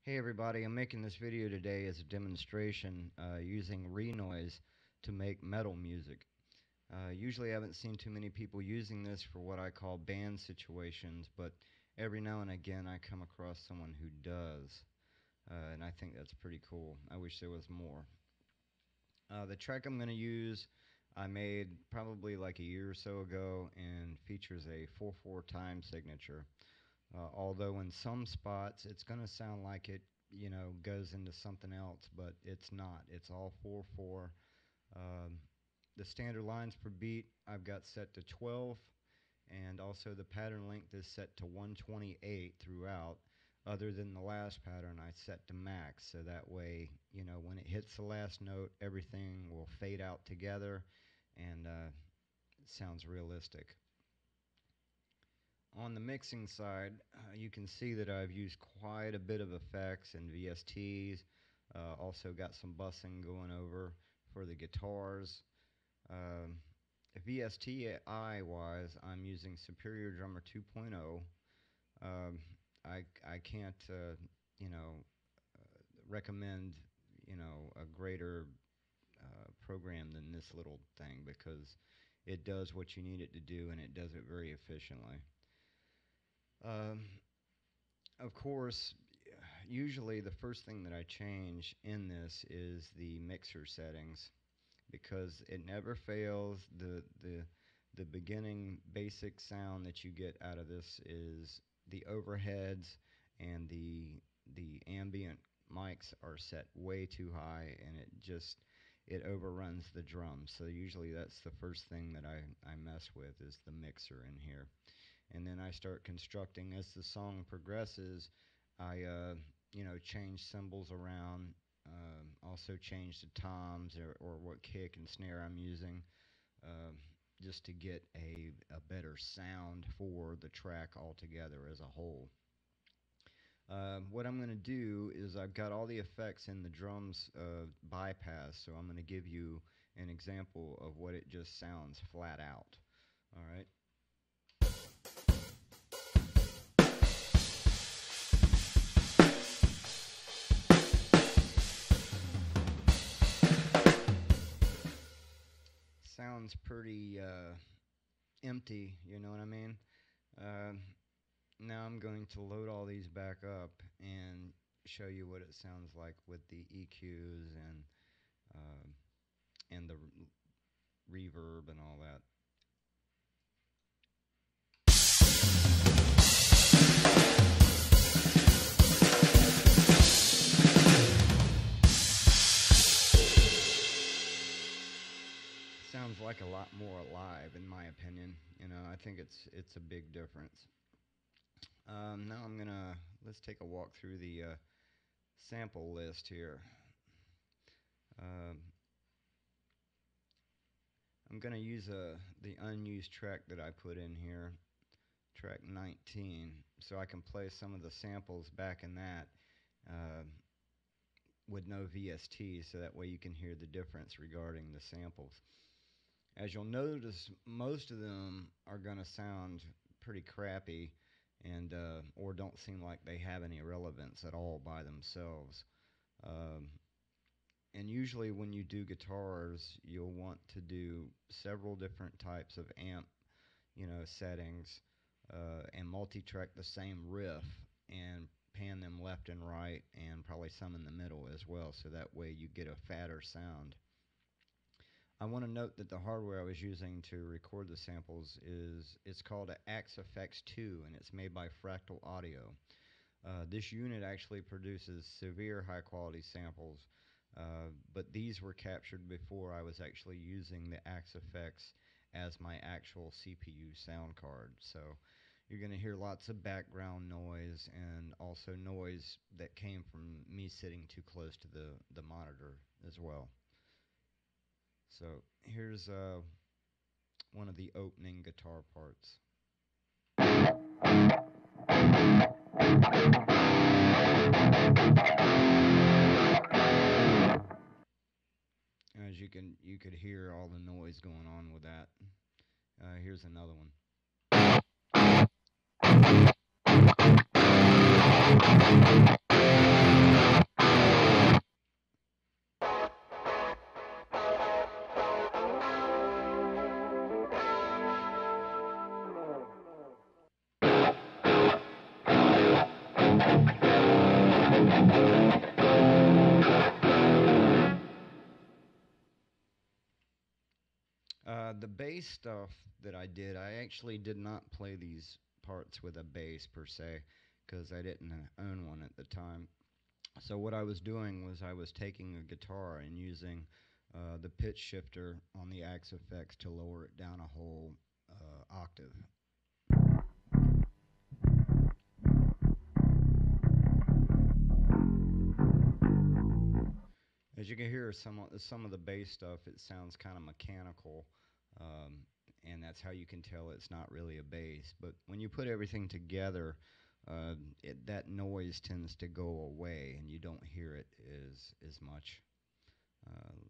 Hey everybody, I'm making this video today as a demonstration using Renoise to make metal music. Usually I haven't seen too many people using this for what I call band situations, but every now and again I come across someone who does, and I think that's pretty cool. I wish there was more. The track I'm going to use I made probably like a year or so ago and features a 4/4 time signature. Although in some spots it's going to sound like it, goes into something else, but it's not. It's all 4/4. Um, the standard lines per beat I've got set to 12, and also the pattern length is set to 128 throughout. Other than the last pattern, I set to max, so that way, when it hits the last note, everything will fade out together, and it sounds realistic. On the mixing side, you can see that I've used quite a bit of effects and VSTs. Also got some bussing going over for the guitars. Um, VSTI wise, I'm using Superior Drummer 2.0. I can't recommend a greater program than this little thing because it does what you need it to do and it does it very efficiently. Um, of course, usually the first thing that I change in this is the mixer settings because it never fails. The beginning basic sound that you get out of this is the overheads and the ambient mics are set way too high and it overruns the drums. So usually that's the first thing that I mess with is the mixer in here. And then I start constructing as the song progresses. I change cymbals around, also change the toms or what kick and snare I'm using, just to get a better sound for the track altogether as a whole. What I'm going to do is I've got all the effects in the drums bypass, so I'm going to give you an example of what it just sounds flat out. All right. Sounds pretty empty, you know what I mean? Now I'm going to load all these back up and show you what it sounds like with the EQs and the reverb and all that. Sounds like a lot more alive in my opinion. I think it's a big difference. Now let's take a walk through the sample list here. I'm gonna use the unused track that I put in here, track 19, so I can play some of the samples back in that with no VST, so that way you can hear the difference regarding the samples. As you'll notice, most of them are going to sound pretty crappy and or don't seem like they have any relevance at all by themselves. And usually when you do guitars, you'll want to do several different types of amp, settings, and multi-track the same riff and pan them left and right and probably some in the middle as well, so that way you get a fatter sound. I want to note that the hardware I was using to record the samples it's called an Axe FX 2, and it's made by Fractal Audio. This unit actually produces severe high quality samples, but these were captured before I was actually using the Axe FX as my actual CPU sound card. So you're going to hear lots of background noise and also noise that came from me sitting too close to the monitor as well. So here's one of the opening guitar parts. As you could hear all the noise going on with that. Here's another one. The bass stuff that I did, I actually did not play these parts with a bass per se, because I didn't own one at the time. So what I was doing was I was taking a guitar and using the pitch shifter on the axe effects to lower it down a whole octave. As you can hear, some of the bass stuff, it sounds kind of mechanical, um, and that's how you can tell it's not really a bass. But when you put everything together, that noise tends to go away, and you don't hear it as much.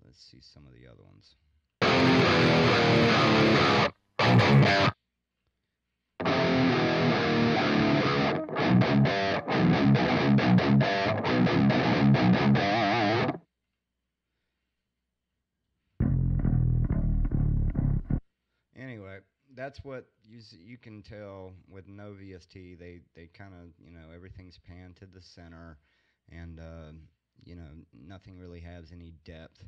Let's see some of the other ones. Anyway, that's what you can tell with no VST. They kind of, everything's panned to the center, and nothing really has any depth.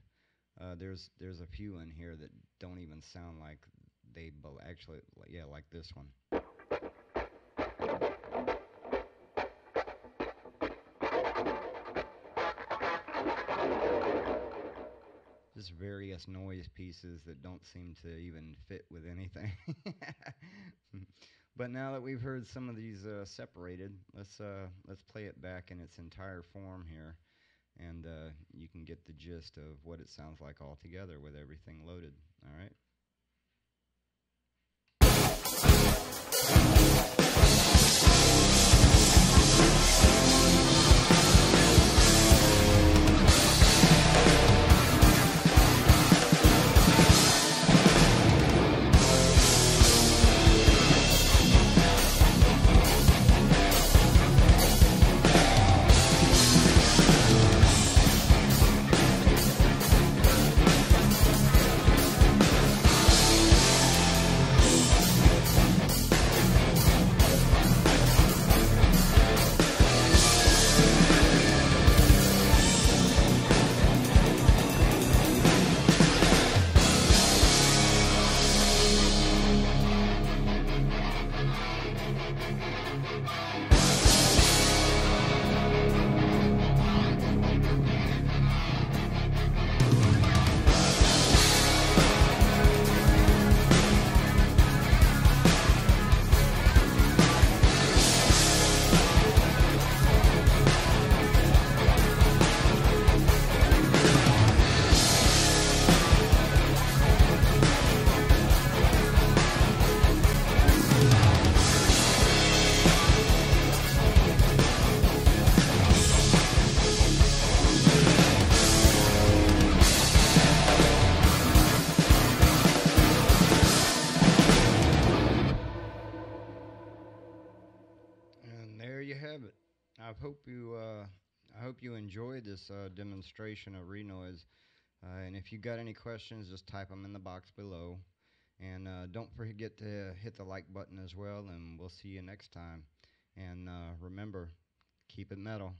There's a few in here that don't even sound like actually, yeah, like this one. Just various noise pieces that don't seem to even fit with anything. But now that we've heard some of these separated, let's play it back in its entire form here, and you can get the gist of what it sounds like all together with everything loaded. All right. And there you have it. I hope you uh, I hope you enjoyed this demonstration of Renoise. And if you got any questions, just type them in the box below. And don't forget to hit the like button as well. And we'll see you next time. And remember, keep it metal.